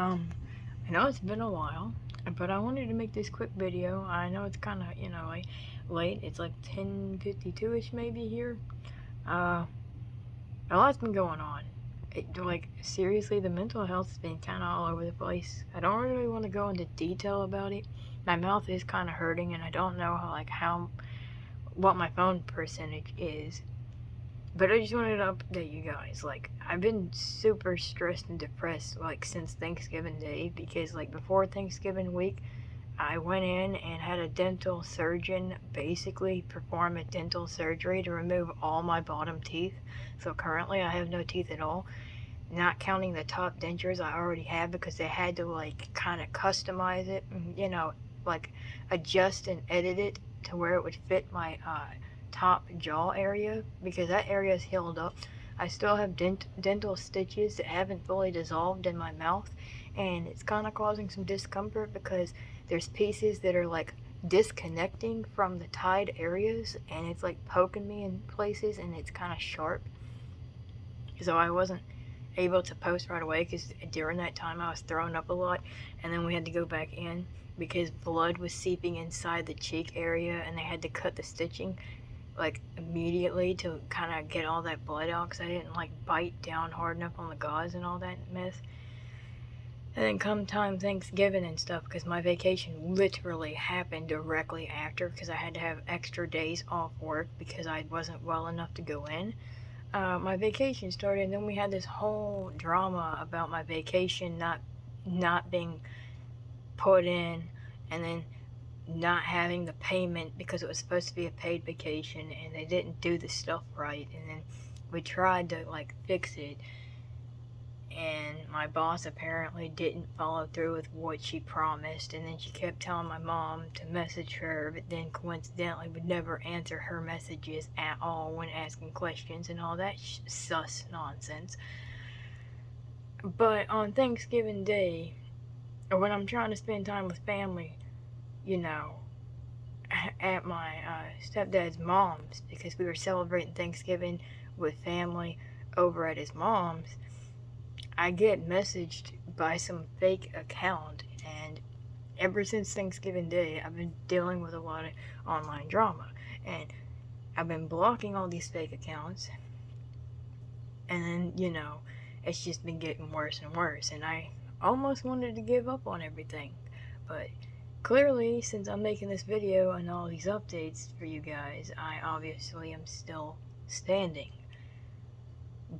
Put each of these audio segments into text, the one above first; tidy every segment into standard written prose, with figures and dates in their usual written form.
I know it's been a while, but I wanted to make this quick video. I know it's kind of, like late. It's like 10:52ish maybe here. Uh, a lot's been going on. Seriously, the mental health's been kind of all over the place. I don't really want to go into detail about it. My mouth is kind of hurting, and I don't know what my phone percentage is. But I just wanted to update you guys. I've been super stressed and depressed, since Thanksgiving Day, because, before Thanksgiving week, I went in and had a dental surgeon basically perform a dental surgery to remove all my bottom teeth. So currently I have no teeth at all, not counting the top dentures I already have, because they had to, kind of customize it, and, adjust and edit it to where it would fit my, top jaw area, because that area is healed up. I still have dental stitches that haven't fully dissolved in my mouth, and it's kind of causing some discomfort because there's pieces that are disconnecting from the tied areas, and it's poking me in places, and it's kind of sharp. So I wasn't able to post right away because during that time I was throwing up a lot, and then we had to go back in because blood was seeping inside the cheek area, and they had to cut the stitching immediately to kind of get all that blood out, because I didn't bite down hard enough on the gauze and all that mess. And then come time Thanksgiving and stuff, because my vacation literally happened directly after, because I had to have extra days off work because I wasn't well enough to go in. My vacation started, and then we had this whole drama about my vacation not being put in, and then not having the payment because it was supposed to be a paid vacation, and they didn't do the stuff right. And then we tried to fix it, and my boss apparently didn't follow through with what she promised, and then she kept telling my mom to message her, but then coincidentally would never answer her messages at all when asking questions and all that sus nonsense. But on Thanksgiving Day, or when I'm trying to spend time with family, at my stepdad's mom's, because we were celebrating Thanksgiving with family over at his mom's, I get messaged by some fake account, and ever since Thanksgiving Day I've been dealing with a lot of online drama, and I've been blocking all these fake accounts, and then it's just been getting worse and worse, and I almost wanted to give up on everything. But clearly, since I'm making this video and all these updates for you guys, I obviously am still standing.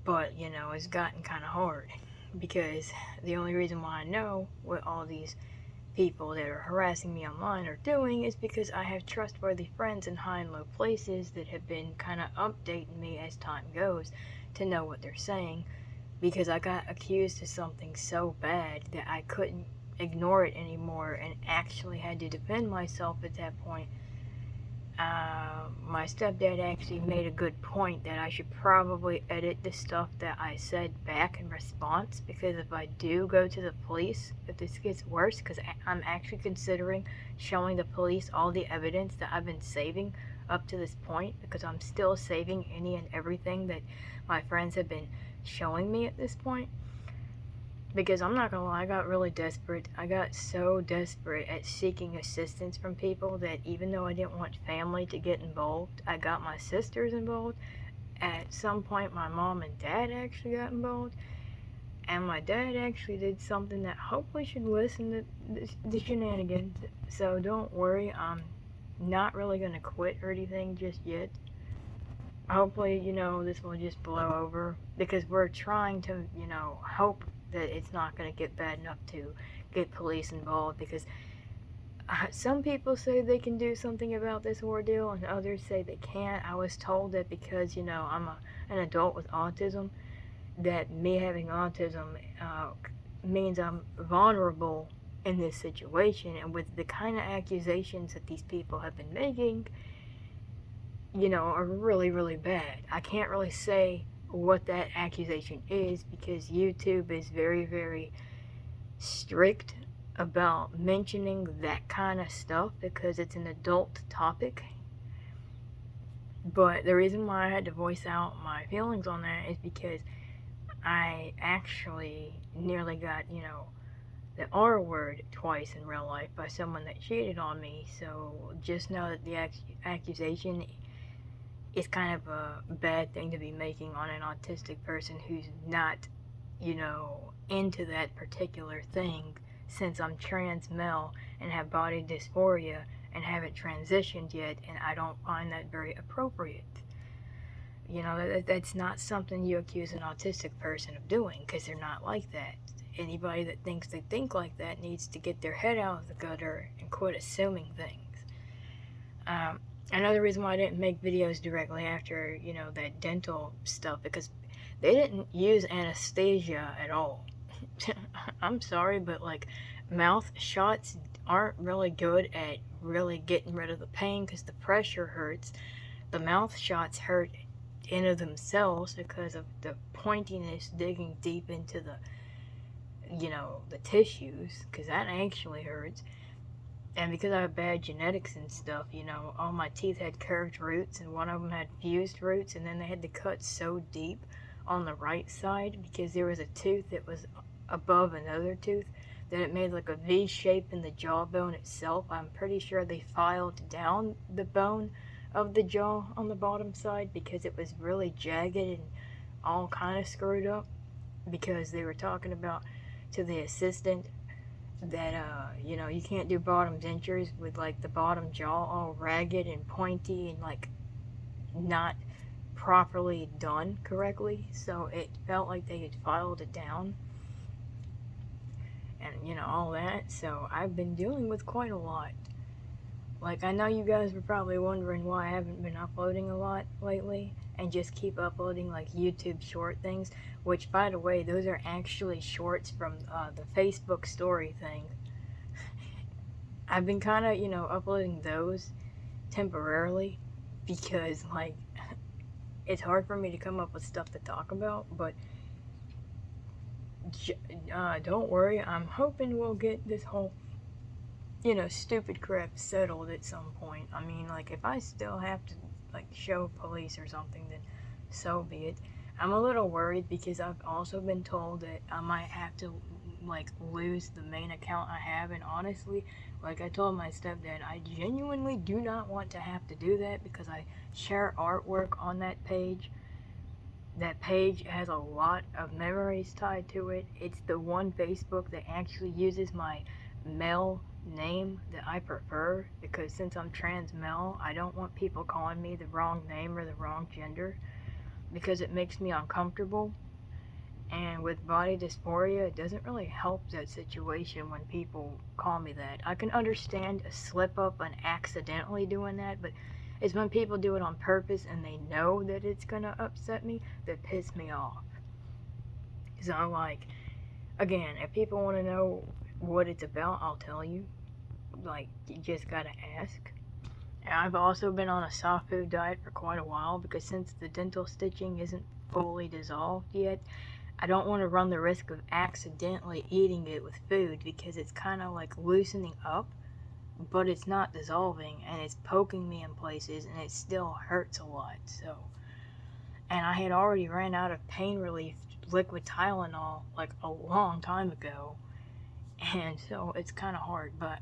But, it's gotten kind of hard, because the only reason why I know what all these people that are harassing me online are doing is because I have trustworthy friends in high and low places that have been kind of updating me as time goes to know what they're saying, because I got accused of something so bad that I couldn't ignore it anymore and actually had to defend myself at that point. My stepdad actually made a good point that I should probably edit the stuff that I said back in response, because if I do go to the police, if this gets worse, because I'm actually considering showing the police all the evidence that I've been saving up to this point, because I'm still saving any and everything that my friends have been showing me at this point. Because I'm not gonna lie, I got really desperate. I got so desperate at seeking assistance from people that even though I didn't want family to get involved, I got my sisters involved. At some point, my mom and dad actually got involved. And my dad actually did something that hopefully should listen to the shenanigans. So don't worry, I'm not really gonna quit or anything just yet. Hopefully, this will just blow over, because we're trying to, hope that it's not going to get bad enough to get police involved, because some people say they can do something about this ordeal and others say they can't. I was told that because, I'm an adult with autism, that me having autism means I'm vulnerable in this situation, and with the kind of accusations that these people have been making, are really, really bad. I can't really say what that accusation is, because YouTube is very, very strict about mentioning that kind of stuff, because it's an adult topic. But the reason why I had to voice out my feelings on that is because I actually nearly got, the R word twice in real life by someone that cheated on me. So just know that the accusation is kind of a bad thing to be making on an autistic person who's not, into that particular thing, since I'm trans male and have body dysphoria and haven't transitioned yet, and I don't find that very appropriate. That's not something you accuse an autistic person of doing, because they're not like that. Anybody that thinks they think like that needs to get their head out of the gutter and quit assuming things. Another reason why I didn't make videos directly after, that dental stuff, because they didn't use anesthesia at all. I'm sorry, but like, mouth shots aren't really good at really getting rid of the pain because the pressure hurts. The mouth shots hurt in of themselves because of the pointiness digging deep into the tissues, because that actually hurts. And because I have bad genetics and stuff, all my teeth had curved roots and one of them had fused roots, and then they had to cut so deep on the right side because there was a tooth that was above another tooth that it made like a V shape in the jawbone itself. I'm pretty sure they filed down the bone of the jaw on the bottom side because it was really jagged and all kind of screwed up, because they were talking about to the assistant that you can't do bottom dentures with like the bottom jaw all ragged and pointy and like not properly done correctly. So it felt like they had filed it down and all that. So I've been dealing with quite a lot. Like, I know you guys were probably wondering why I haven't been uploading a lot lately and just keep uploading like YouTube short things, which, by the way, those are actually shorts from the Facebook story thing. I've been kind of, uploading those temporarily because, like, it's hard for me to come up with stuff to talk about, but don't worry, I'm hoping we'll get this whole stupid crap settled at some point. I mean, like, if I still have to, like, show police or something, then so be it. I'm a little worried because I've also been told that I might have to, like, lose the main account I have, and honestly, like I told my stepdad, I genuinely do not want to have to do that because I share artwork on that page. That page has a lot of memories tied to it. It's the one Facebook that actually uses my male name that I prefer, because since I'm trans male, I don't want people calling me the wrong name or the wrong gender because it makes me uncomfortable. And with body dysphoria, it doesn't really help that situation when people call me that. I can understand a slip up and accidentally doing that, but it's when people do it on purpose and they know that it's gonna upset me that piss me off. So, like, again, if people want to know what it's about, I'll tell you. Like, you just gotta ask. And I've also been on a soft food diet for quite a while because since the dental stitching isn't fully dissolved yet, I don't want to run the risk of accidentally eating it with food because it's kind of like loosening up, but it's not dissolving and it's poking me in places and it still hurts a lot. So, and I had already ran out of pain relief liquid Tylenol like a long time ago, and so it's kind of hard. But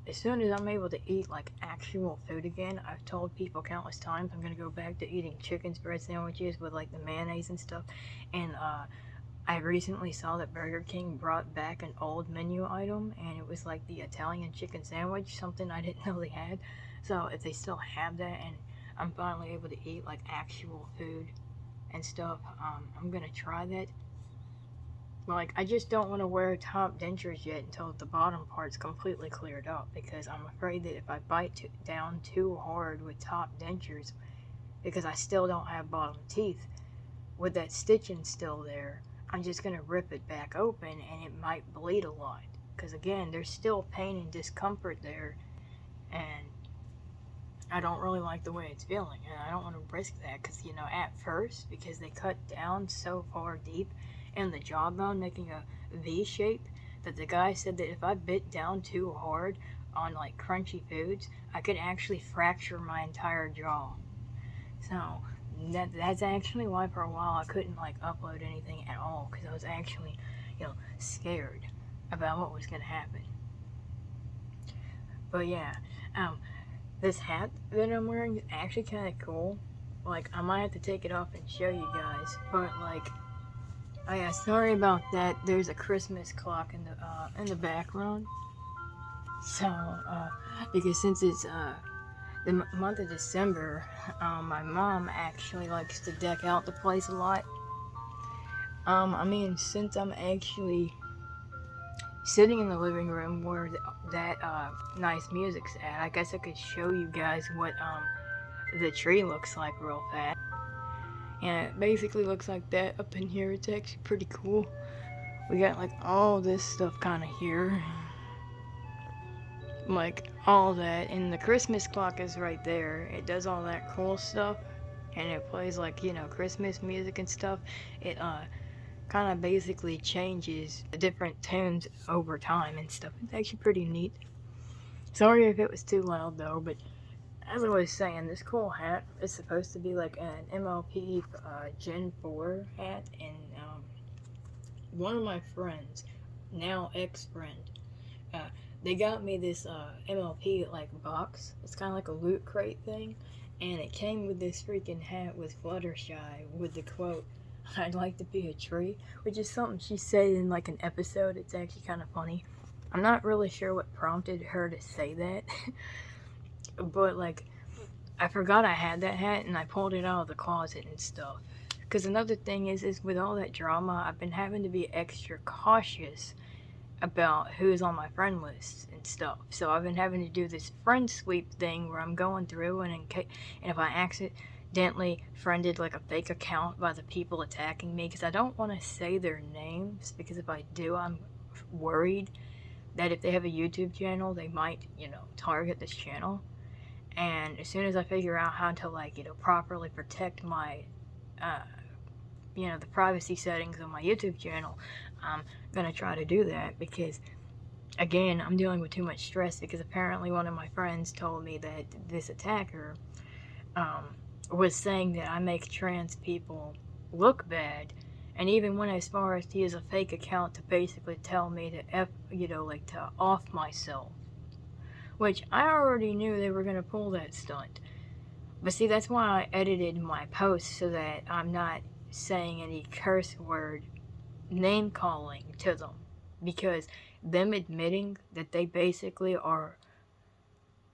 as soon as I'm able to eat like actual food again, I've told people countless times I'm gonna go back to eating chicken spread sandwiches with like the mayonnaise and stuff. And I recently saw that Burger King brought back an old menu item, and it was like the Italian chicken sandwich, something I didn't know they had. So if they still have that, and I'm finally able to eat like actual food and stuff, I'm gonna try that. Like, I just don't want to wear top dentures yet until the bottom part's completely cleared up, because I'm afraid that if I bite down too hard with top dentures, because I still don't have bottom teeth, with that stitching still there, I'm just going to rip it back open and it might bleed a lot. Because again, there's still pain and discomfort there, and I don't really like the way it's feeling, and I don't want to risk that because, at first, because they cut down so far deep in the jawbone, making a V shape, that the guy said that if I bit down too hard on like crunchy foods, I could actually fracture my entire jaw. So that's actually why for a while I couldn't like upload anything at all, because I was actually, scared. about what was going to happen. But yeah, this hat that I'm wearing is actually kind of cool. Like, I might have to take it off and show you guys. But like, oh yeah, sorry about that. There's a Christmas clock in the background. So, because since it's the month of December, my mom actually likes to deck out the place a lot. I mean, since I'm actually sitting in the living room where that nice music's at, I guess I could show you guys what the tree looks like real fast. And it basically looks like that up in here. It's actually pretty cool. We got like all this stuff kind of here. Like all that. And the Christmas clock is right there. It does all that cool stuff. And it plays like, you know, Christmas music and stuff. It kind of basically changes the different tunes over time and stuff. It's actually pretty neat. Sorry if it was too loud though, but as I was saying, this cool hat is supposed to be like an MLP Gen 4 hat, and one of my friends, now ex-friend, they got me this MLP like box. It's kind of like a loot crate thing, and it came with this freaking hat with Fluttershy with the quote, "I'd like to be a tree," which is something she said in like an episode. It's actually kind of funny. I'm not really sure what prompted her to say that, but like, I forgot I had that hat and I pulled it out of the closet and stuff. Because another thing is with all that drama, I've been having to be extra cautious about who's on my friend list and stuff. So I've been having to do this friend sweep thing where I'm going through and if I accidentally friended like a fake account by the people attacking me, because I don't want to say their names, because if I do, I'm worried that if they have a YouTube channel, they might, you know, target this channel. And as soon as I figure out how to, like, you know, properly protect my, you know, the privacy settings on my YouTube channel, I'm gonna try to do that, because again, I'm dealing with too much stress, because apparently one of my friends told me that this attacker was saying that I make trans people look bad, and even went as far as to use a fake account to basically tell me to to off myself, which I already knew they were going to pull that stunt. But see, that's why I edited my post so that I'm not saying any curse word name calling to them. Because them admitting that they basically are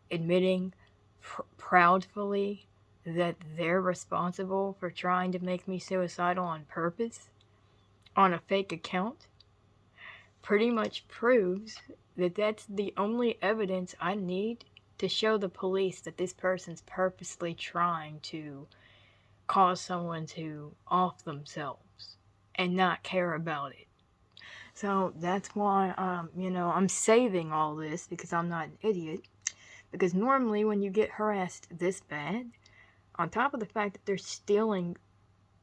admitting proudly that they're responsible for trying to make me suicidal on purpose on a fake account pretty much proves that that's the only evidence I need to show the police that this person's purposely trying to cause someone to off themselves and not care about it. So that's why, I'm saving all this, because I'm not an idiot. Because normally when you get harassed this bad, on top of the fact that they're stealing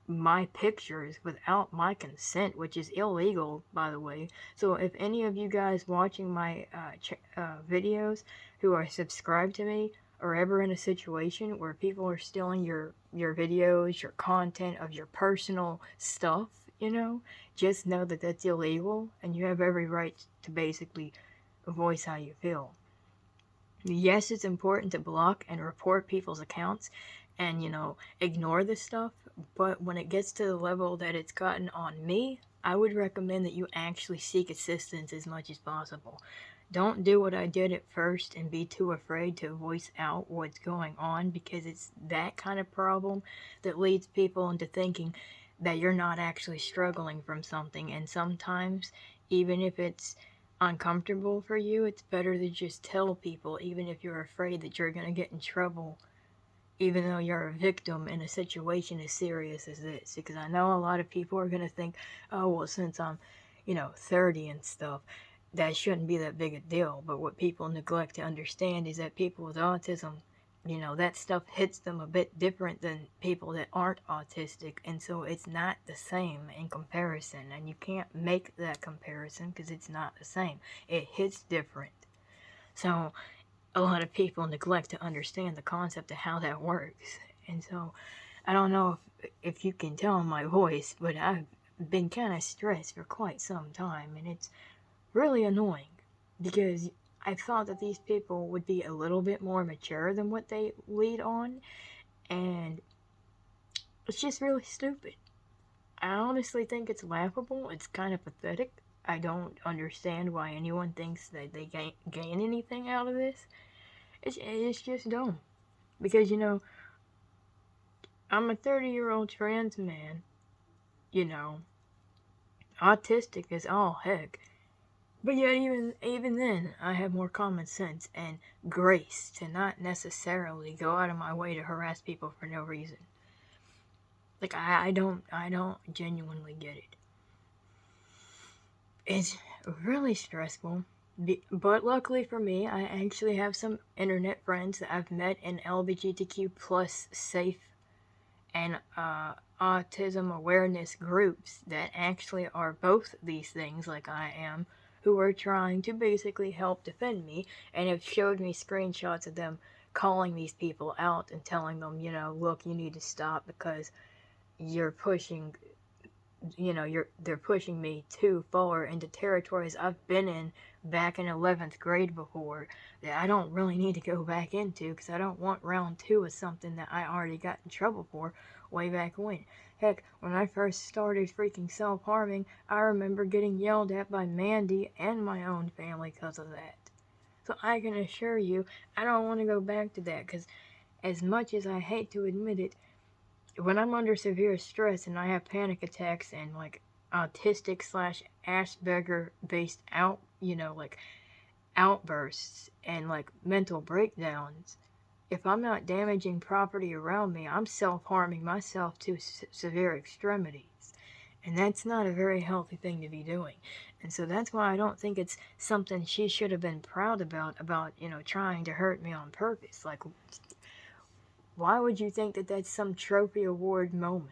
my pictures without my consent, which is illegal, by the way. So if any of you guys watching my videos who are subscribed to me are ever in a situation where people are stealing your videos, your content of your personal stuff, just know that that's illegal, and you have every right to basically voice how you feel. Yes, it's important to block and report people's accounts and, ignore this stuff, but when it gets to the level that it's gotten on me, I would recommend that you actually seek assistance as much as possible. Don't do what I did at first and be too afraid to voice out what's going on, because it's that kind of problem that leads people into thinking that you're not actually struggling from something. And sometimes, even if it's uncomfortable for you, it's better to just tell people, even if you're afraid that you're going to get in trouble, even though you're a victim in a situation as serious as this. Because I know a lot of people are going to think, oh, well, since I'm, 30 and stuff, that shouldn't be that big a deal. But what people neglect to understand is that people with autism, that stuff hits them a bit different than people that aren't autistic. And so it's not the same in comparison. And you can't make that comparison because it's not the same. It hits different. So a lot of people neglect to understand the concept of how that works. And so I don't know if you can tell in my voice, but I've been kind of stressed for quite some time, and it's really annoying because I thought that these people would be a little bit more mature than what they lead on, and it's just really stupid. I honestly think it's laughable. It's kind of pathetic. I don't understand why anyone thinks that they gain anything out of this. It's just dumb. Because, I'm a 30-year-old trans man, you know, autistic as all heck. But yet, even then, I have more common sense and grace to not necessarily go out of my way to harass people for no reason. Like, I don't genuinely get it. It's really stressful. But luckily for me, I actually have some internet friends that I've met in LGBTQ plus safe and autism awareness groups that actually are both these things, like I am, who are trying to basically help defend me, and have showed me screenshots of them calling these people out and telling them, look, you need to stop because you're pushing, they're pushing me too far into territories I've been in back in 11th grade before that I don't really need to go back into because I don't want round two of something that I already got in trouble for way back when. Heck, when I first started freaking self-harming, I remember getting yelled at by Mandy and my own family because of that. So I can assure you, I don't want to go back to that because as much as I hate to admit it, when I'm under severe stress and I have panic attacks and like autistic slash Asperger based like outbursts and like mental breakdowns, if I'm not damaging property around me, I'm self-harming myself to severe extremities. And that's not a very healthy thing to be doing. And so that's why I don't think it's something she should have been proud about, trying to hurt me on purpose. Like, why would you think that that's some trophy award moment?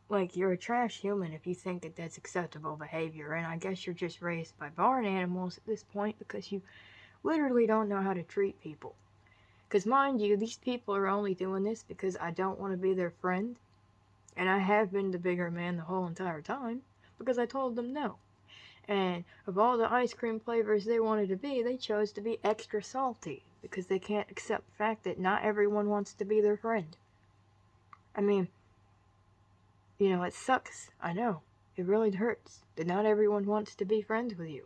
Like, you're a trash human if you think that that's acceptable behavior, and I guess you're just raised by barn animals at this point because you literally don't know how to treat people. Because, mind you, these people are only doing this because I don't want to be their friend, and I have been the bigger man the whole entire time because I told them no. And of all the ice cream flavors they wanted to be, they chose to be extra salty because they can't accept the fact that not everyone wants to be their friend. I mean, it sucks. I know. It really hurts that not everyone wants to be friends with you.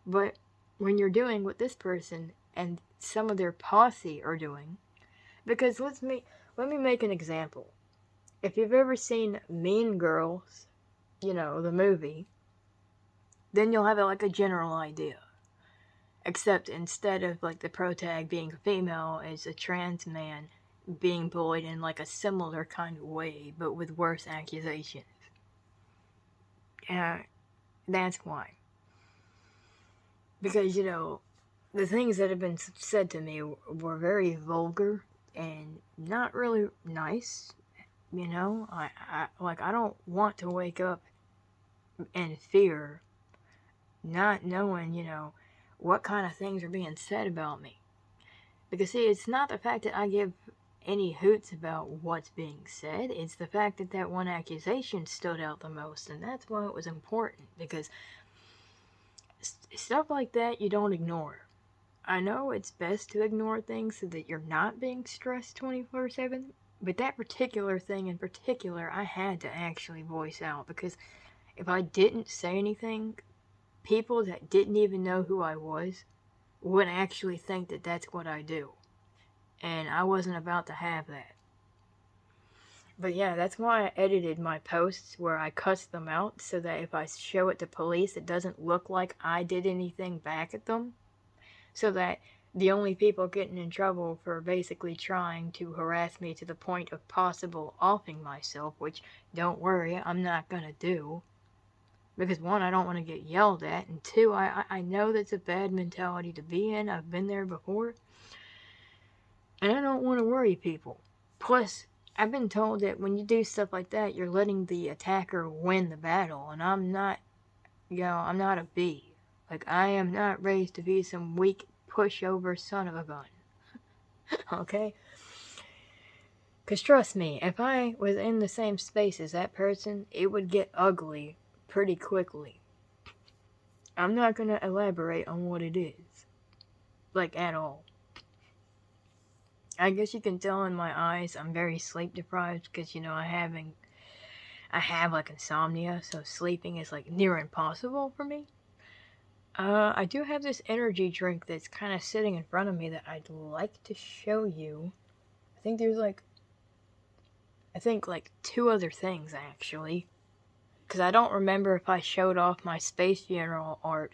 But when you're doing what this person and some of their posse are doing, because let me make an example. If you've ever seen Mean Girls, the movie, then you'll have like a general idea. Except instead of like the protag being female, it's a trans man being bullied in like a similar kind of way, but with worse accusations. And that's why. Because, the things that have been said to me were very vulgar and not really nice. I don't want to wake up in fear, not knowing, what kind of things are being said about me. Because, see, it's not the fact that I give any hoots about what's being said. It's the fact that that one accusation stood out the most, and that's why it was important. Because stuff like that you don't ignore. I know it's best to ignore things so that you're not being stressed 24/7, but that particular thing in particular, I had to actually voice out because if I didn't say anything, people that didn't even know who I was would actually think that that's what I do. And I wasn't about to have that. But yeah, that's why I edited my posts where I cussed them out so that if I show it to police, it doesn't look like I did anything back at them. So that the only people getting in trouble for basically trying to harass me to the point of possible offing myself, which, don't worry, I'm not gonna do. Because one, I don't want to get yelled at, and two, I know that's a bad mentality to be in. I've been there before. And I don't want to worry people. Plus, I've been told that when you do stuff like that, you're letting the attacker win the battle, and I'm not, I'm not a bee. Like, I am not raised to be some weak pushover son of a gun. Okay? Because trust me, if I was in the same space as that person, it would get ugly pretty quickly. I'm not gonna elaborate on what it is, like, at all. I guess you can tell in my eyes I'm very sleep deprived because, I have like insomnia, so sleeping is like near impossible for me. I do have this energy drink that's kind of sitting in front of me that I'd like to show you. I think there's like, two other things actually. Because I don't remember if I showed off my Space Funeral art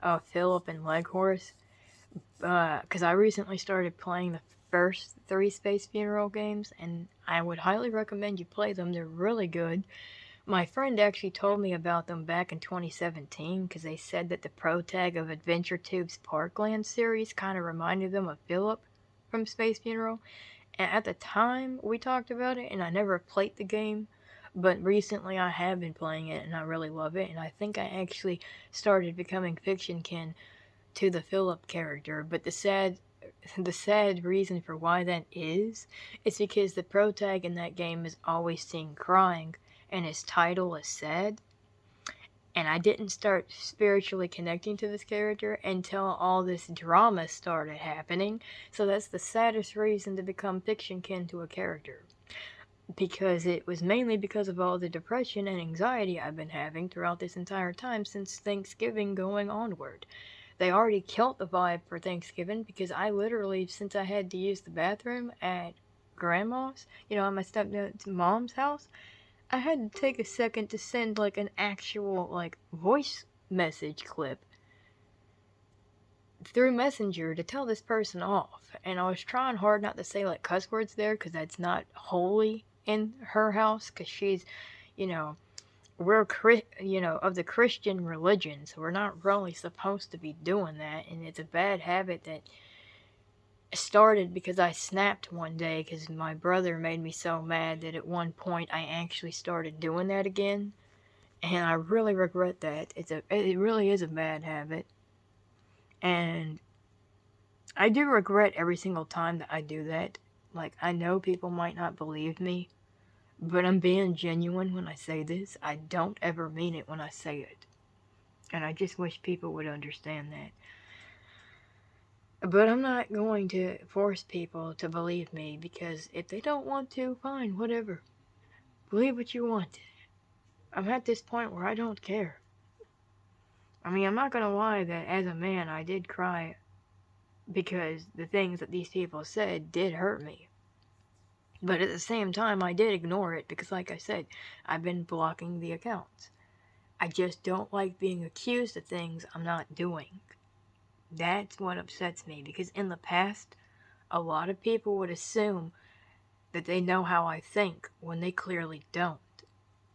of Philip and Leghorse. Because I recently started playing the first 3 Space Funeral games, and I would highly recommend you play them. They're really good. My friend actually told me about them back in 2017 because they said that the pro tag of Adventure Tube's Parkland series kind of reminded them of Philip from Space Funeral. And at the time we talked about it, and I never played the game, but recently I have been playing it and I really love it. And I think I actually started becoming fiction kin to the Philip character. But the sad reason for why that is because the pro tag in that game is always seen crying, and his title is sad. And I didn't start spiritually connecting to this character until all this drama started happening. So that's the saddest reason to become fiction kin to a character. Because it was mainly because of all the depression and anxiety I've been having throughout this entire time since Thanksgiving going onward. They already killed the vibe for Thanksgiving because I literally, since I had to use the bathroom at grandma's, at my stepdad's mom's house, I had to take a second to send like an actual like voice message clip through Messenger to tell this person off. And I was trying hard not to say like cuss words there because that's not holy in her house because she's, we're of the Christian religion, so we're not really supposed to be doing that, and it's a bad habit that started because I snapped one day because my brother made me so mad that at one point I actually started doing that again, and I really regret that. It really is a bad habit, and I do regret every single time that I do that. Like, I know people might not believe me, but I'm being genuine when I say this. I don't ever mean it when I say it. And I just wish people would understand that. But I'm not going to force people to believe me because if they don't want to, fine, whatever. Believe what you want. I'm at this point where I don't care. I mean, I'm not gonna lie that as a man I did cry because the things that these people said did hurt me. But at the same time, I did ignore it because, like I said, I've been blocking the accounts. I just don't like being accused of things I'm not doing. That's what upsets me because in the past, a lot of people would assume that they know how I think when they clearly don't.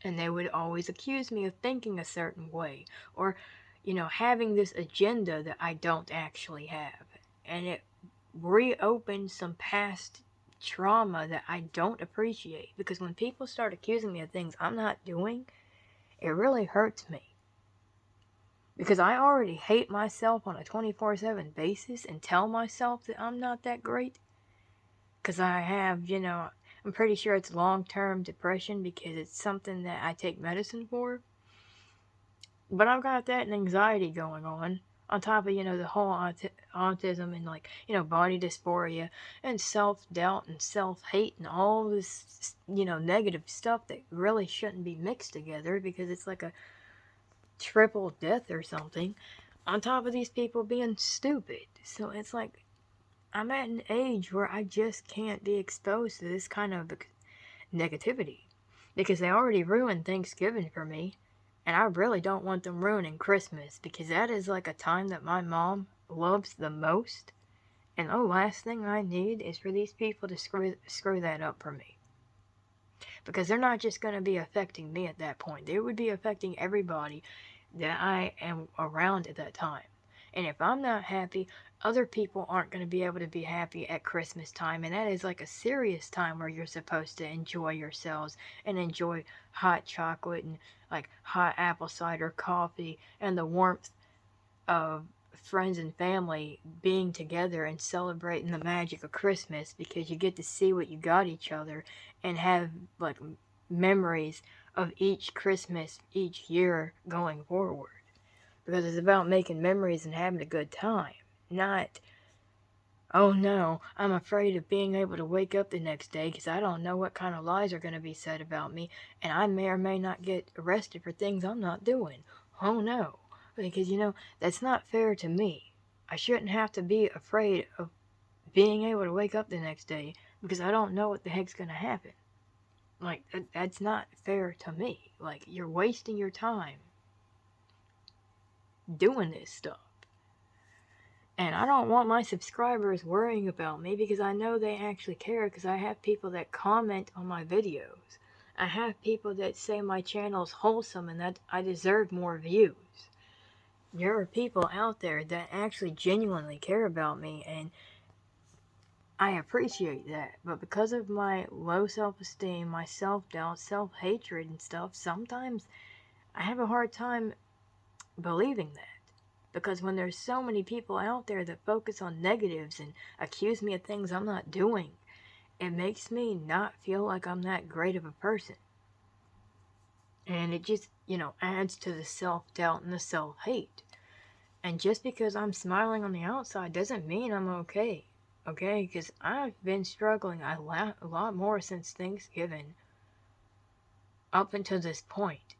And they would always accuse me of thinking a certain way or, having this agenda that I don't actually have. And it reopened some past trauma that I don't appreciate because when people start accusing me of things I'm not doing, it really hurts me. Because I already hate myself on a 24/7 basis and tell myself that I'm not that great. Because I have, I'm pretty sure it's long-term depression because it's something that I take medicine for. But I've got that and anxiety going on top of, the whole autism and, body dysphoria and self-doubt and self-hate and all this, negative stuff that really shouldn't be mixed together because it's like a triple death or something, on top of these people being stupid. So it's like, I'm at an age where I just can't be exposed to this kind of negativity because they already ruined Thanksgiving for me. And I really don't want them ruining Christmas because that is like a time that my mom loves the most. And the last thing I need is for these people to screw that up for me. Because they're not just going to be affecting me at that point. They would be affecting everybody that I am around at that time. And if I'm not happy, other people aren't going to be able to be happy at Christmas time. And that is like a serious time where you're supposed to enjoy yourselves and enjoy hot chocolate and like hot apple cider coffee and the warmth of friends and family being together and celebrating the magic of Christmas because you get to see what you got each other and have like memories of each Christmas each year going forward. Because it's about making memories and having a good time. Not, oh no, I'm afraid of being able to wake up the next day because I don't know what kind of lies are going to be said about me, and I may or may not get arrested for things I'm not doing. Oh no. Because, that's not fair to me. I shouldn't have to be afraid of being able to wake up the next day because I don't know what the heck's going to happen. Like, that's not fair to me. Like, you're wasting your time doing this stuff. And I don't want my subscribers worrying about me because I know they actually care, because I have people that comment on my videos. I have people that say my channel's wholesome and that I deserve more views. There are people out there that actually genuinely care about me, and I appreciate that. But because of my low self-esteem, my self-doubt, self-hatred and stuff, sometimes I have a hard time believing that. Because when there's so many people out there that focus on negatives and accuse me of things I'm not doing, it makes me not feel like I'm that great of a person. And it just, adds to the self-doubt and the self-hate. And just because I'm smiling on the outside doesn't mean I'm okay. Okay? Because I've been struggling a lot more since Thanksgiving up until this point.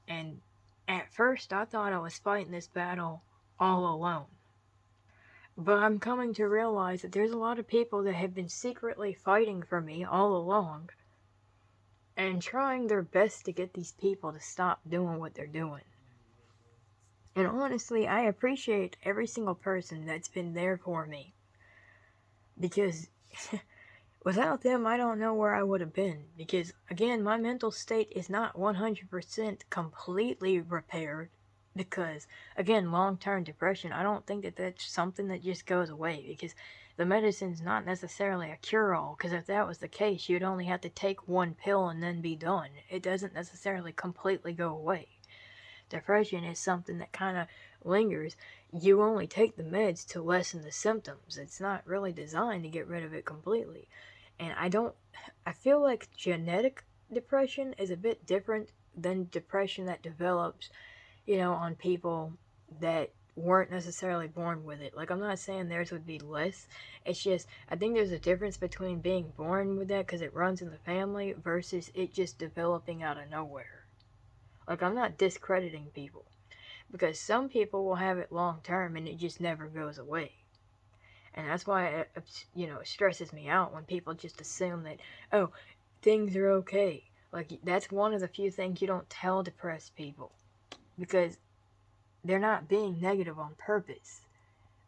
And at first I thought I was fighting this battle all alone. But I'm coming to realize that there's a lot of people that have been secretly fighting for me all along and trying their best to get these people to stop doing what they're doing. And honestly, I appreciate every single person that's been there for me. Because without them, I don't know where I would have been. Because, again, my mental state is not 100% completely repaired. Because, again, long-term depression, I don't think that that's something that just goes away. Because the medicine's not necessarily a cure-all. Because if that was the case, you'd only have to take one pill and then be done. It doesn't necessarily completely go away. Depression is something that kind of lingers. You only take the meds to lessen the symptoms. It's not really designed to get rid of it completely. And I feel like genetic depression is a bit different than depression that develops, on people that weren't necessarily born with it. Like, I'm not saying theirs would be less. It's just, I think there's a difference between being born with that because it runs in the family versus it just developing out of nowhere. Like, I'm not discrediting people, because some people will have it long term and it just never goes away. And that's why it stresses me out when people just assume that, oh, things are okay. Like, that's one of the few things you don't tell depressed people, because they're not being negative on purpose.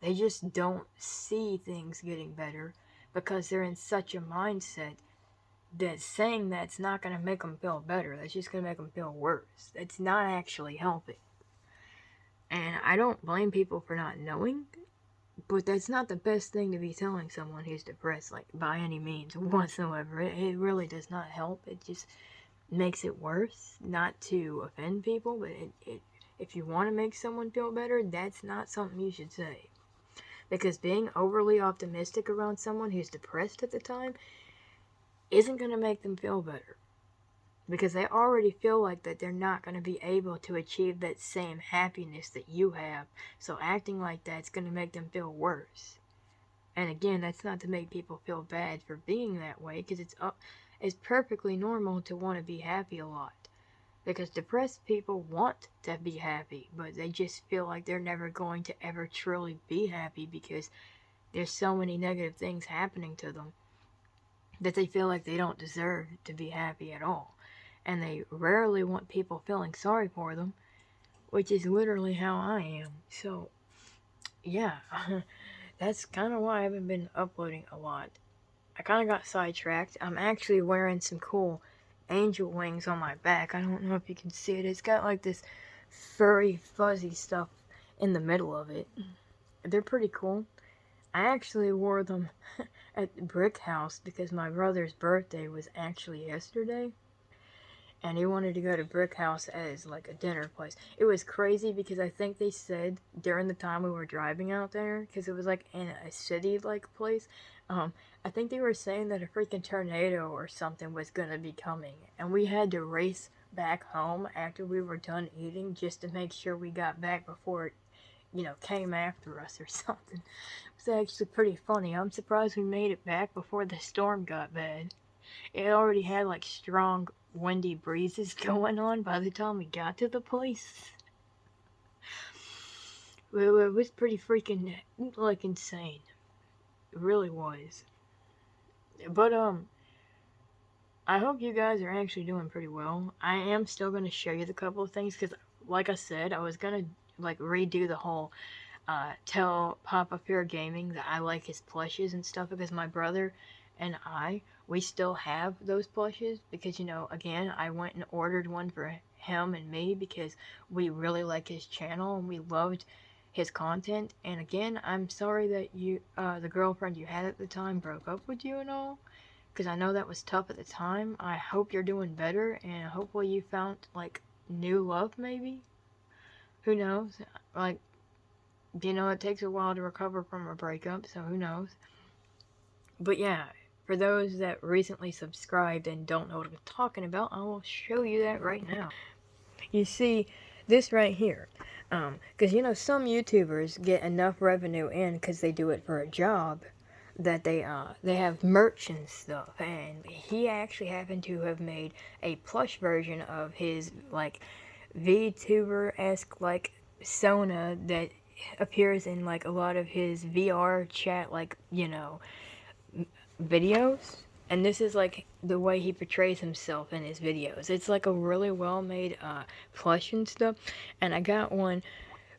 They just don't see things getting better because they're in such a mindset that saying that's not going to make them feel better. That's just going to make them feel worse. It's not actually helping. And I don't blame people for not knowing, but that's not the best thing to be telling someone who's depressed, like, by any means whatsoever. It really does not help. It just makes it worse. Not to offend people, but if you want to make someone feel better, that's not something you should say. Because being overly optimistic around someone who's depressed at the time isn't going to make them feel better, because they already feel like that they're not going to be able to achieve that same happiness that you have. So acting like that's going to make them feel worse. And again, that's not to make people feel bad for being that way, because it's perfectly normal to want to be happy a lot. Because depressed people want to be happy, but they just feel like they're never going to ever truly be happy because there's so many negative things happening to them that they feel like they don't deserve to be happy at all. And they rarely want people feeling sorry for them, which is literally how I am. So, yeah, that's kind of why I haven't been uploading a lot. I kind of got sidetracked. I'm actually wearing some cool angel wings on my back. I don't know if you can see it. It's got like this furry, fuzzy stuff in the middle of it. They're pretty cool. I actually wore them at the Brick House because my brother's birthday was actually yesterday, and he wanted to go to Brick House as like a dinner place. It was crazy because I think they said during the time we were driving out there, because it was like in a city-like place, I think they were saying that a freaking tornado or something was gonna be coming, and we had to race back home after we were done eating just to make sure we got back before it, came after us or something. It was actually pretty funny. I'm surprised we made it back before the storm got bad. It already had like strong windy breezes going on by the time we got to the place. It was pretty freaking like insane. It really was. But I hope you guys are actually doing pretty well. I am still gonna show you the couple of things because, like I said, I was gonna like redo the whole tell Papa Pure Gaming that I like his plushes and stuff because my brother and we still have those plushes because, again, I went and ordered one for him and me because we really like his channel and we loved his content. And again, I'm sorry that the girlfriend you had at the time broke up with you and all, because I know that was tough at the time. I hope you're doing better and hopefully you found like new love maybe. Who knows? Like, it takes a while to recover from a breakup, so who knows. But yeah, for those that recently subscribed and don't know what I'm talking about, I will show you that right now. You see, this right here, because some YouTubers get enough revenue in because they do it for a job that they have merch and stuff, and he actually happened to have made a plush version of his like VTuber-esque like Sona that appears in like a lot of his VR chat like videos, and this is like the way he portrays himself in his videos. It's like a really well made plush and stuff, and I got one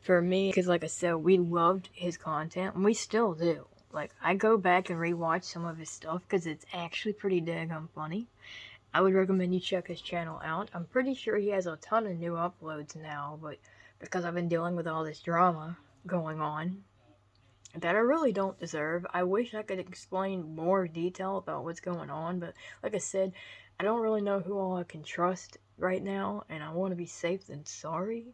for me because like I said, we loved his content and we still do. Like, I go back and rewatch some of his stuff because it's actually pretty daggone funny. I would recommend you check his channel out. I'm pretty sure he has a ton of new uploads now, but because I've been dealing with all this drama going on that I really don't deserve, I wish I could explain more detail about what's going on, but like I said, I don't really know who all I can trust right now, and I want to be safe than sorry.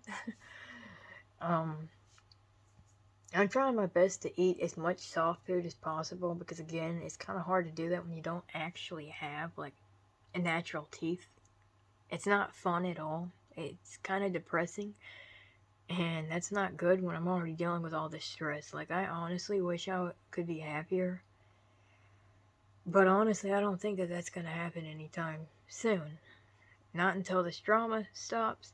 I'm trying my best to eat as much soft food as possible because, again, it's kind of hard to do that when you don't actually have, like, a natural teeth. It's not fun at all. It's kind of depressing, and that's not good when I'm already dealing with all this stress. Like, I honestly wish I could be happier, but honestly, I don't think that that's going to happen anytime soon. Not until this drama stops.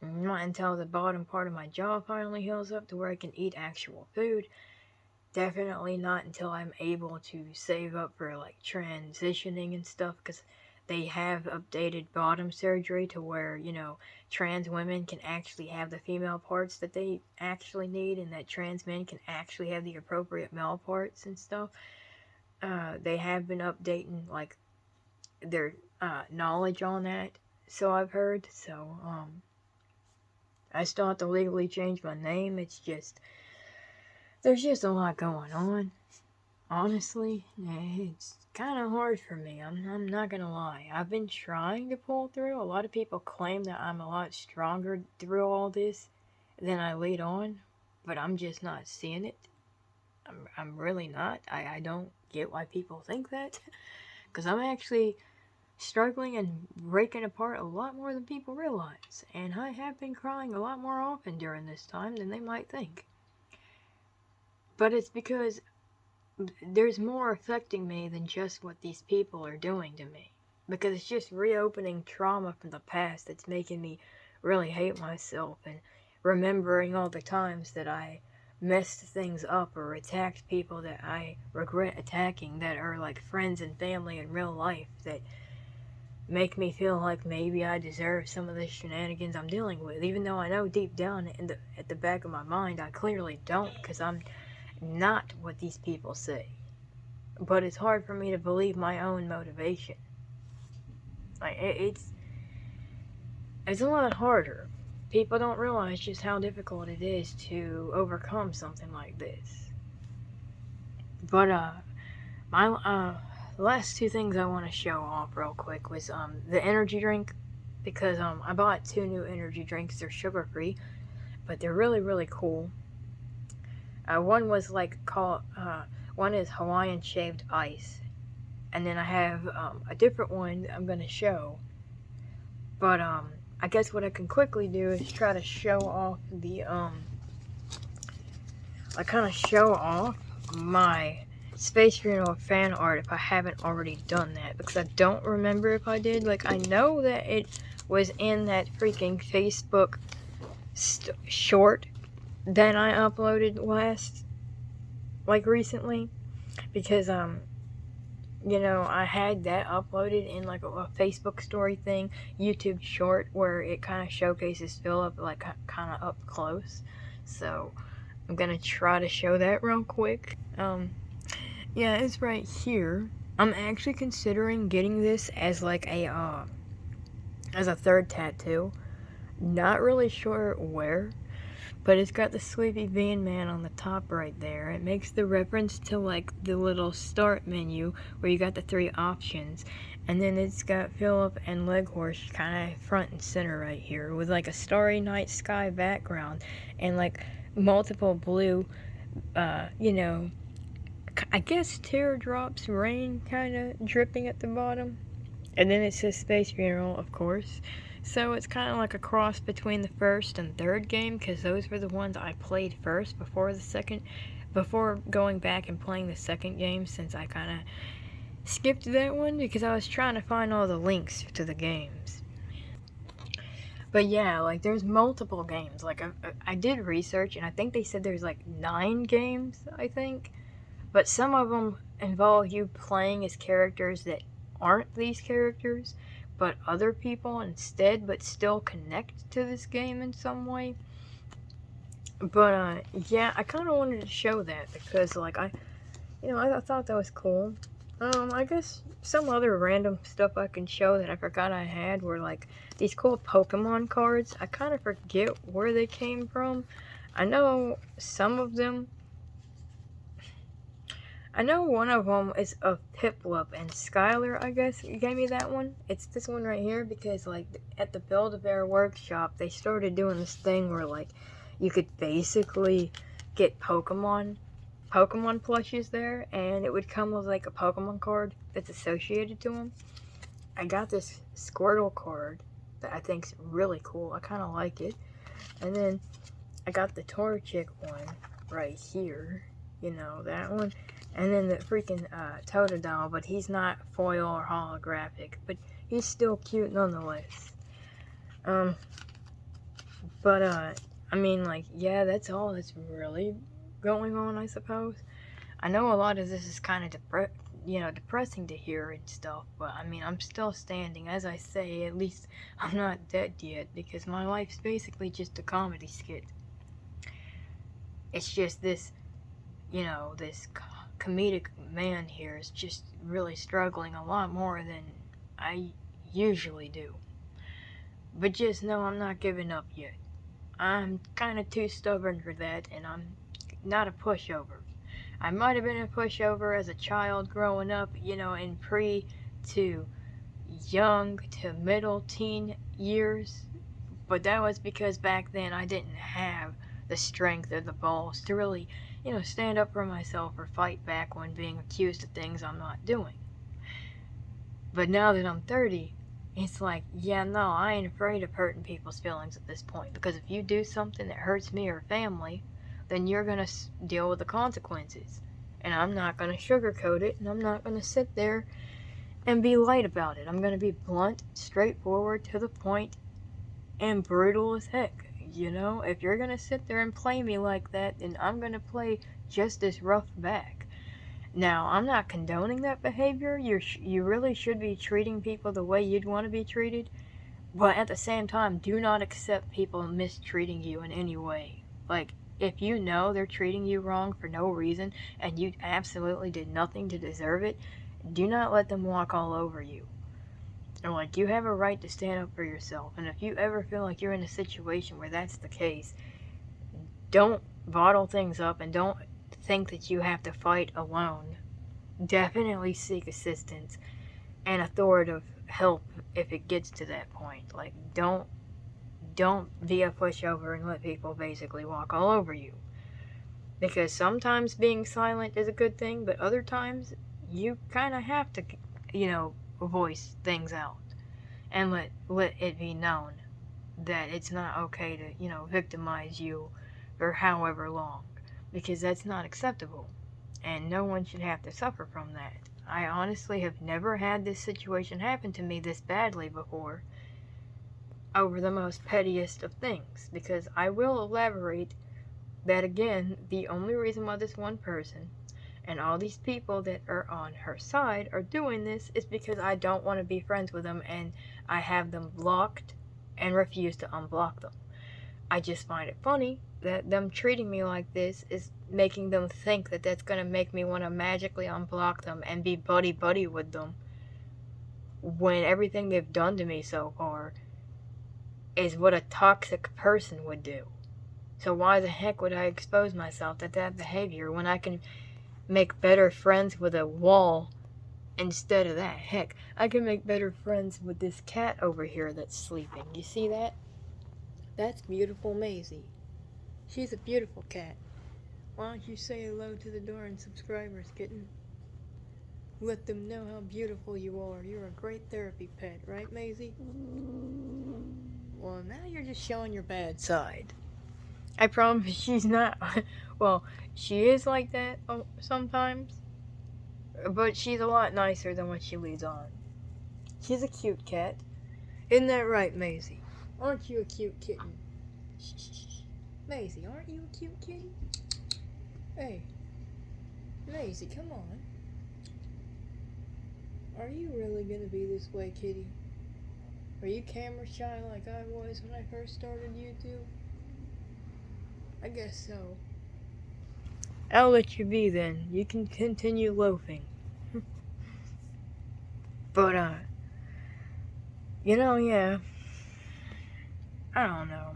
Not until the bottom part of my jaw finally heals up to where I can eat actual food. Definitely not until I'm able to save up for like transitioning and stuff, because they have updated bottom surgery to where, trans women can actually have the female parts that they actually need, and that trans men can actually have the appropriate male parts and stuff. They have been updating like their knowledge on that, so I've heard. So I still have to legally change my name. It's just, there's just a lot going on. Honestly, it's kind of hard for me. I'm not gonna lie. I've been trying to pull through. A lot of people claim that I'm a lot stronger through all this than I lead on, but I'm just not seeing it. I'm really not. I don't get why people think that, because I'm actually struggling and breaking apart a lot more than people realize, and I have been crying a lot more often during this time than they might think. But it's because there's more affecting me than just what these people are doing to me, because it's just reopening trauma from the past that's making me really hate myself, and remembering all the times that I messed things up or attacked people that I regret attacking, that are like friends and family in real life, that make me feel like maybe I deserve some of the shenanigans I'm dealing with, even though I know deep down at the back of my mind I clearly don't, because I'm not what these people say. But it's hard for me to believe my own motivation. Like, it's a lot harder. People don't realize just how difficult it is to overcome something like this. But my the last two things I want to show off real quick was the energy drink, because I bought 2 new energy drinks. They're sugar free, but they're really, really cool. One was like one is Hawaiian shaved ice, and then I have a different one that I'm gonna show. But, I guess what I can quickly do is try to show off the, show off my Space Funeral fan art if I haven't already done that, because I don't remember if I did. Like, I know that it was in that freaking Facebook short that I uploaded recently, because, you know, I had that uploaded in like a Facebook story thing, YouTube short, where it kind of showcases Philip like kind of up close. So I'm gonna try to show that real quick. Yeah, it's right here. I'm actually considering getting this as like as a third tattoo. Not really sure where, but it's got the Sleepy Bean Man on the top right there. It makes the reference to like the little start menu where you got the 3 options. And then it's got Philip and Leghorst kind of front and center right here with like a starry night sky background and like multiple blue, you know, I guess teardrops, rain kind of dripping at the bottom. And then it says Space Funeral, of course. So it's kind of like a cross between the first and third game, because those were the ones I played first before going back and playing the second game, since I kind of skipped that one because I was trying to find all the links to the games. But yeah, like there's multiple games. Like I did research, and I think they said there's like 9 games, I think. But some of them involve you playing as characters that aren't these characters, but other people instead, but still connect to this game in some way. But yeah, I kind of wanted to show that because like I thought that was cool. I guess some other random stuff I can show that I forgot I had were like these cool Pokemon cards. I kind of forget where they came from. I know some of them. I know one of them is of Piplup, and Skylar, I guess, gave me that one. It's this one right here because, like, at the Build-A-Bear workshop, they started doing this thing where, like, you could basically get Pokemon plushes there, and it would come with, like, a Pokemon card that's associated to them. I got this Squirtle card that I think's really cool. I kind of like it. And then I got the Torchic one right here. You know, that one. And then the freaking Totodile, but he's not foil or holographic, but he's still cute nonetheless. I mean, like, yeah, that's all that's really going on, I suppose. I know a lot of this is kind of depressing to hear and stuff, but I mean, I'm still standing. As I say, at least I'm not dead yet, because my life's basically just a comedy skit. It's just this, you know, this comedic man here is just really struggling a lot more than I usually do. But just know I'm not giving up yet. I'm kind of too stubborn for that, and I'm not a pushover. I might have been a pushover as a child growing up, you know, in pre to young to middle teen years, but that was because back then I didn't have the strength or the balls to really, you know, stand up for myself or fight back when being accused of things I'm not doing. But now that I'm 30, it's like, yeah, no, I ain't afraid of hurting people's feelings at this point, because if you do something that hurts me or family, then you're going to deal with the consequences. And I'm not going to sugarcoat it, and I'm not going to sit there and be light about it. I'm going to be blunt, straightforward, to the point, and brutal as heck. You know, if you're going to sit there and play me like that, then I'm going to play just as rough back. Now, I'm not condoning that behavior. You really should be treating people the way you'd want to be treated. But at the same time, do not accept people mistreating you in any way. Like, if you know they're treating you wrong for no reason, and you absolutely did nothing to deserve it, do not let them walk all over you. Or like, you have a right to stand up for yourself. And if you ever feel like you're in a situation where that's the case, don't bottle things up and don't think that you have to fight alone. Definitely seek assistance and authoritative help if it gets to that point. Like, don't be a pushover and let people basically walk all over you. Because sometimes being silent is a good thing, but other times you kind of have to, you know, voice things out. and let it be known that it's not okay to, victimize you for however long, because that's not acceptable, and no one should have to suffer from that. I honestly have never had this situation happen to me this badly before, over the most pettiest of things, because I will elaborate that again, the only reason why this one person and all these people that are on her side are doing this is because I don't want to be friends with them, and I have them blocked and refuse to unblock them. I just find it funny that them treating me like this is making them think that that's going to make me want to magically unblock them and be buddy-buddy with them, when everything they've done to me so far is what a toxic person would do. So why the heck would I expose myself to that behavior when I can make better friends with a wall instead of that? Heck, I can make better friends with this cat over here that's sleeping. You see that? That's beautiful Maisie. She's a beautiful cat. Why don't you say hello to the Doran subscribers, kitten? Let them know how beautiful you are. You're a great therapy pet, right, Maisie? Well, now you're just showing your bad side. I promise she's not. Well, she is like that sometimes, but she's a lot nicer than what she leads on. She's a cute cat. Isn't that right, Maisie? Aren't you a cute kitten? Shh. Maisie, aren't you a cute kitty? Hey, Maisie, come on. Are you really gonna be this way, kitty? Are you camera shy like I was when I first started YouTube? I guess so. I'll let you be then. You can continue loafing. But, yeah. I don't know.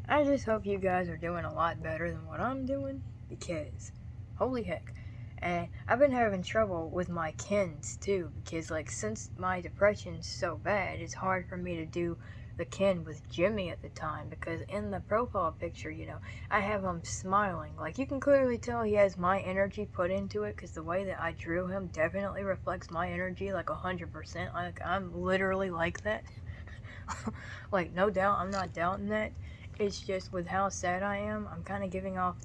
I just hope you guys are doing a lot better than what I'm doing, because, holy heck. And I've been having trouble with my kins, too, because, since my depression's so bad, it's hard for me to do the kin with Jimmy at the time, because in the profile picture, I have him smiling. You can clearly tell he has my energy put into it, because the way that I drew him definitely reflects my energy, 100%. I'm literally like that. No doubt, I'm not doubting that. It's just with how sad I am, I'm kind of giving off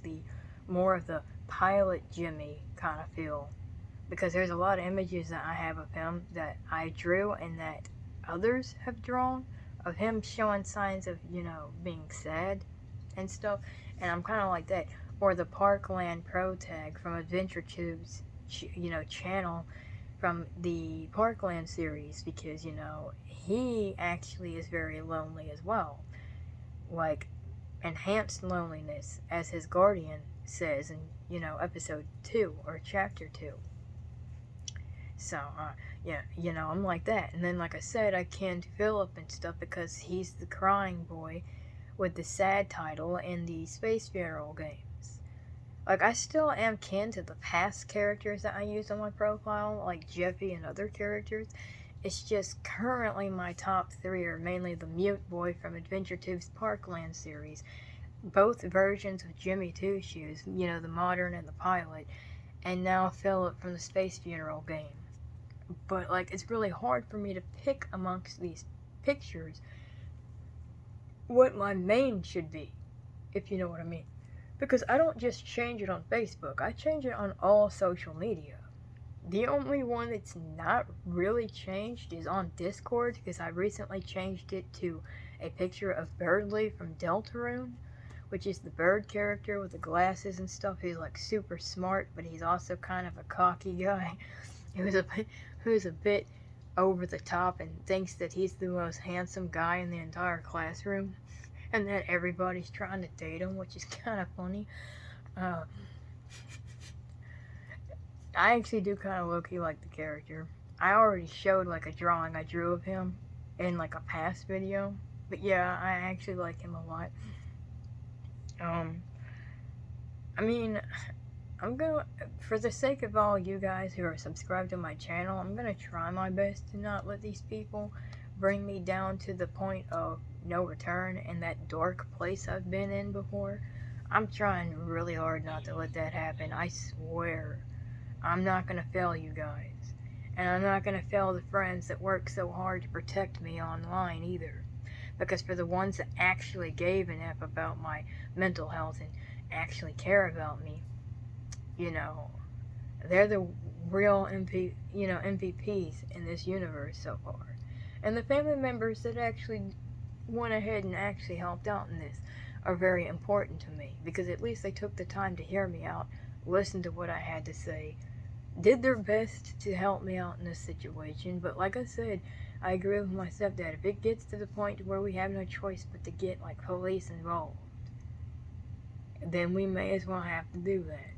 more of the pilot Jimmy kind of feel, because there's a lot of images that I have of him that I drew and that others have drawn, of him showing signs of, being sad and stuff, and I'm kind of like that. Or the Parkland Pro tag from AdventureTube's, channel from the Parkland series, because, he actually is very lonely as well. Enhanced loneliness, as his guardian says in, episode 2 or chapter 2. So, yeah, I'm like that. And then, like I said, I canned Philip and stuff because he's the crying boy with the sad title in the Space Funeral games. I still am kin to the past characters that I used on my profile, like Jeffy and other characters. It's just currently my top 3 are mainly the Mute Boy from AdventureTube's Parkland series, both versions of Jimmy Two Shoes, the modern and the pilot, and now Philip from the Space Funeral game. But, it's really hard for me to pick amongst these pictures what my main should be, if you know what I mean. Because I don't just change it on Facebook, I change it on all social media. The only one that's not really changed is on Discord, because I recently changed it to a picture of Birdly from Deltarune, which is the bird character with the glasses and stuff. He's super smart, but he's also kind of a cocky guy who's a bit over the top and thinks that he's the most handsome guy in the entire classroom, and that everybody's trying to date him, which is kind of funny. I actually do kind of low-key like the character. I already showed a drawing I drew of him in a past video, but yeah, I actually like him a lot. I'm gonna, for the sake of all you guys who are subscribed to my channel, I'm gonna try my best to not let these people bring me down to the point of no return in that dark place I've been in before. I'm trying really hard not to let that happen. I swear, I'm not gonna fail you guys. And I'm not going to fail the friends that work so hard to protect me online either. Because for the ones that actually gave an F about my mental health and actually care about me, you know, they're the real MVPs in this universe so far. And the family members that actually went ahead and actually helped out in this are very important to me, because at least they took the time to hear me out, listen to what I had to say, did their best to help me out in this situation. But like I said, I agree with my stepdad. If it gets to the point where we have no choice but to get like police involved, then we may as well have to do that.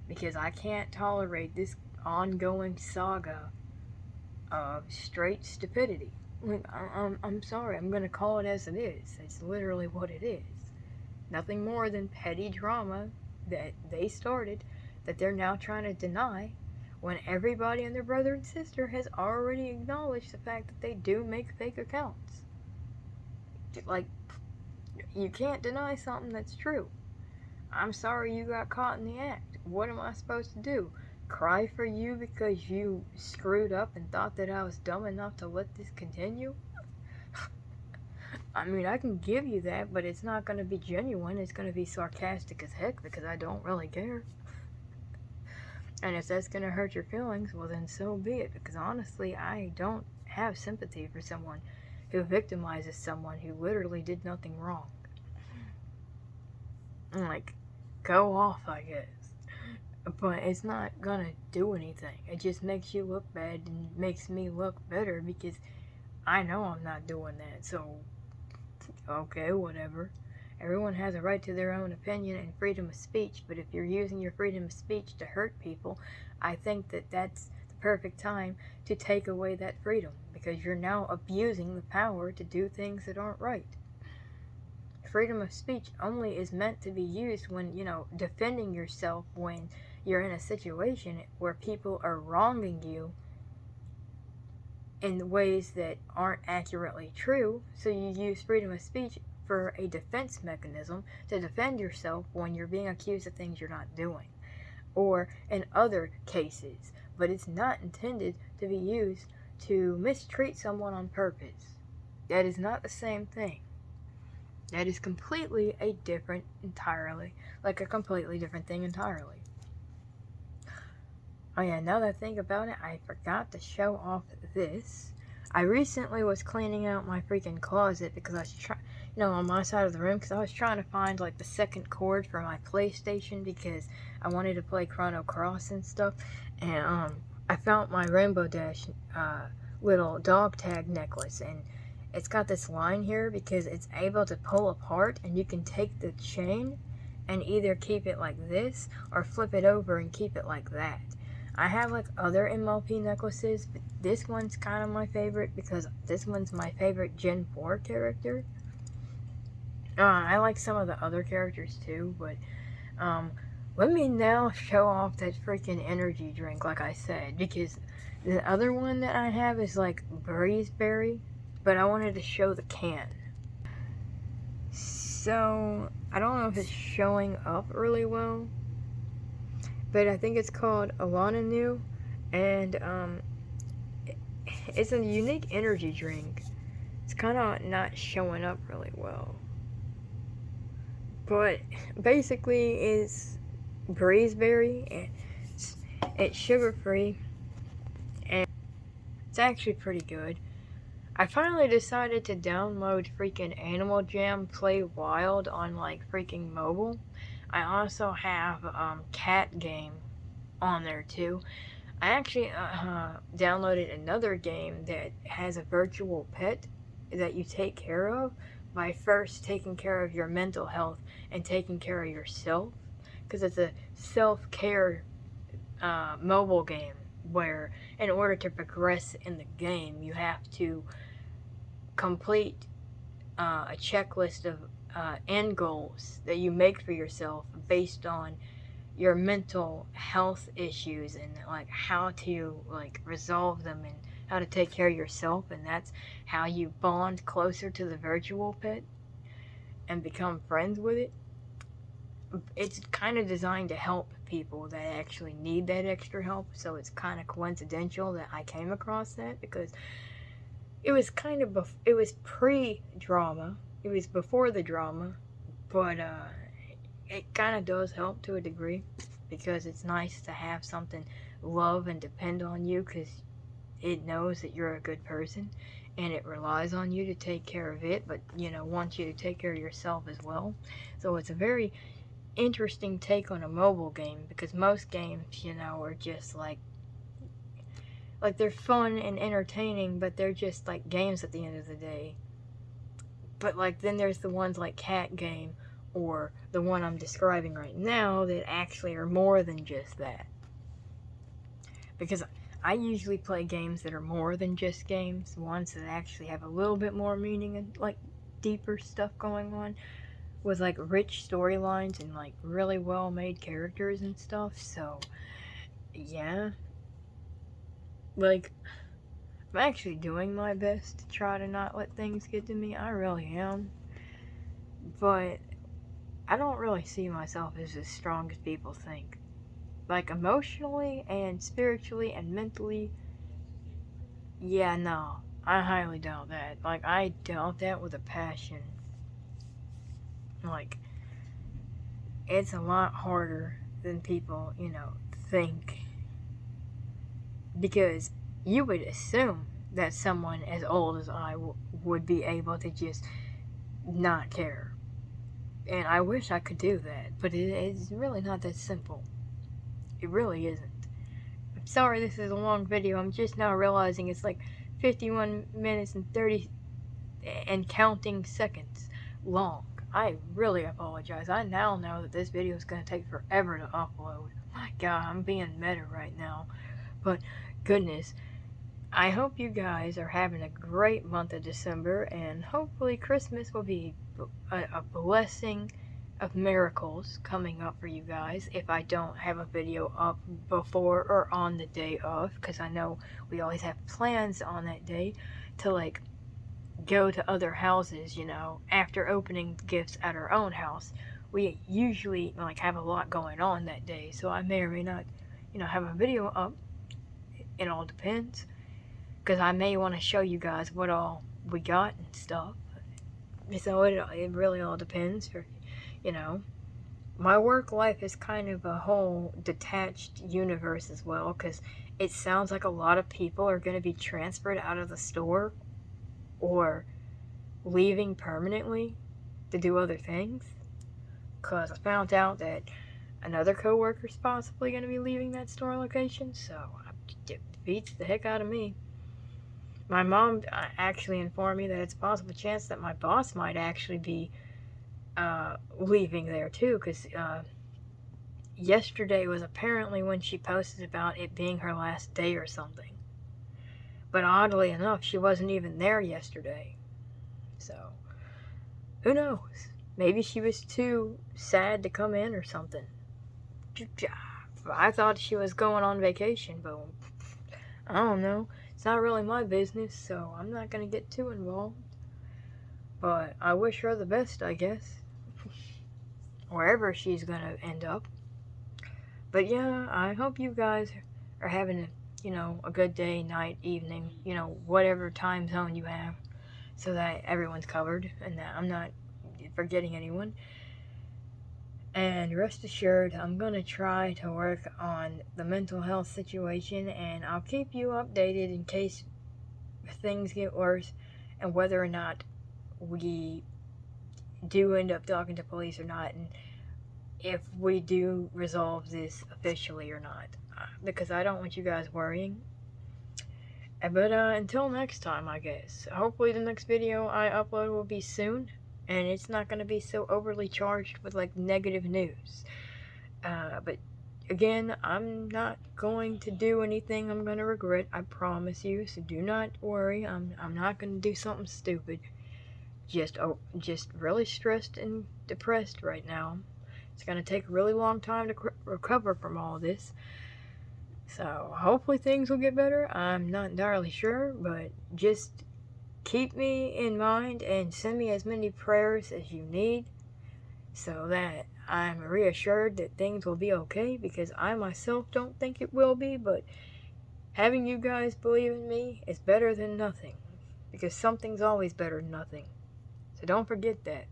Because I can't tolerate this ongoing saga of straight stupidity. I'm sorry, I'm going to call it as it is. It's literally what it is. Nothing more than petty drama that they started, that they're now trying to deny, when everybody and their brother and sister has already acknowledged the fact that they do make fake accounts. Like, you can't deny something that's true. I'm sorry you got caught in the act. What am I supposed to do? Cry for you because you screwed up and thought that I was dumb enough to let this continue? I mean, I can give you that, but it's not going to be genuine. It's going to be sarcastic as heck, because I don't really care. And if that's going to hurt your feelings, well then so be it. Because honestly, I don't have sympathy for someone who victimizes someone who literally did nothing wrong. Like, go off, I guess. But it's not gonna do anything. It just makes you look bad and makes me look better, because I know I'm not doing that. So, okay, whatever. Everyone has a right to their own opinion and freedom of speech, but if you're using your freedom of speech to hurt people, I think that that's the perfect time to take away that freedom, because you're now abusing the power to do things that aren't right. Freedom of speech only is meant to be used when, defending yourself when you're in a situation where people are wronging you in ways that aren't accurately true. So you use freedom of speech for a defense mechanism to defend yourself when you're being accused of things you're not doing, or in other cases. But it's not intended to be used to mistreat someone on purpose. That is not the same thing. That is completely a completely different thing entirely. Oh yeah, now that I think about it, I forgot to show off this. I recently was cleaning out my freaking closet because I was on my side of the room, because I was trying to find like the second cord for my PlayStation, because I wanted to play Chrono Cross and stuff. And I found my Rainbow Dash little dog tag necklace, and it's got this line here because it's able to pull apart, and you can take the chain and either keep it like this or flip it over and keep it like that. I have like other MLP necklaces, but this one's kind of my favorite because this one's my favorite Gen 4 character. I like some of the other characters too, but let me now show off that freaking energy drink, like I said, because the other one that I have is like Breezeberry, but I wanted to show the can. So, I don't know if it's showing up really well, but I think it's called Alana New, and it's a unique energy drink. It's kind of not showing up really well, but basically it's Breezeberry. It's sugar-free, and it's actually pretty good. I finally decided to download freaking Animal Jam Play Wild on like freaking mobile. I also have Cat Game on there too. I actually downloaded another game that has a virtual pet that you take care of by first taking care of your mental health and taking care of yourself, because it's a self-care mobile game where in order to progress in the game you have to complete a checklist of end goals that you make for yourself based on your mental health issues, and like how to like resolve them and how to take care of yourself. And that's how you bond closer to the virtual pet and become friends with it. it's kind of designed to help people that actually need that extra help. So it's kind of coincidental that I came across that, because it was kind of it was pre-drama. It was before the drama, but it kind of does help to a degree, because it's nice to have something love and depend on you, because it knows that you're a good person and it relies on you to take care of it, but wants you to take care of yourself as well. So it's a very interesting take on a mobile game, because most games, are just like they're fun and entertaining, but they're just like games at the end of the day. But like then there's the ones like Cat Game, or the one I'm describing right now, that actually are more than just that. Because I usually play games that are more than just games, ones that actually have a little bit more meaning and like deeper stuff going on, with like rich storylines and like really well made characters and stuff. So yeah, like I'm actually doing my best to try to not let things get to me. I really am. But I don't really see myself as strong as people think. Like emotionally and spiritually and mentally, yeah, no. I highly doubt that. Like, I doubt that with a passion. Like, it's a lot harder than people, think. Because you would assume that someone as old as I would be able to just not care. And I wish I could do that, but it's really not that simple. It really isn't. I'm sorry this is a long video. I'm just now realizing it's like 51 minutes and 30 and counting seconds long. I really apologize. I now know that this video is going to take forever to upload. My God, I'm being meta right now. But goodness, I hope you guys are having a great month of December, and hopefully Christmas will be a blessing of miracles coming up for you guys if I don't have a video up before or on the day of, because I know we always have plans on that day to like go to other houses, after opening gifts at our own house. We usually like have a lot going on that day, so I may or may not, have a video up. It all depends, because I may want to show you guys what all we got and stuff. So it really all depends. My work life is kind of a whole detached universe as well, because it sounds like a lot of people are going to be transferred out of the store or leaving permanently to do other things. Because I found out that another coworker is possibly going to be leaving that store location, so it beats the heck out of me. My mom actually informed me that it's a possible chance that my boss might actually be leaving there too, because yesterday was apparently when she posted about it being her last day or something. But oddly enough, she wasn't even there yesterday. So, who knows? Maybe she was too sad to come in or something. I thought she was going on vacation, but I don't know. It's not really my business, so I'm not going to get too involved. But I wish her the best, I guess. Wherever she's going to end up. But yeah, I hope you guys are having a good day, night, evening, whatever time zone you have, so that everyone's covered and that I'm not forgetting anyone. And rest assured, I'm going to try to work on the mental health situation, and I'll keep you updated in case things get worse and whether or not we do end up talking to police or not, and if we do resolve this officially or not, because I don't want you guys worrying. But until next time, I guess. Hopefully the next video I upload will be soon, and it's not going to be so overly charged with like negative news. But again, I'm not going to do anything I'm going to regret, I promise you, so do not worry. I'm not going to do something stupid. Just really stressed and depressed right now. It's going to take a really long time to recover from all this. So hopefully things will get better. I'm not entirely sure, but just keep me in mind and send me as many prayers as you need so that I'm reassured that things will be okay, because I myself don't think it will be, but having you guys believe in me is better than nothing, because something's always better than nothing. So don't forget that.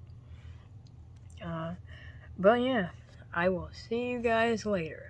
But yeah, I will see you guys later.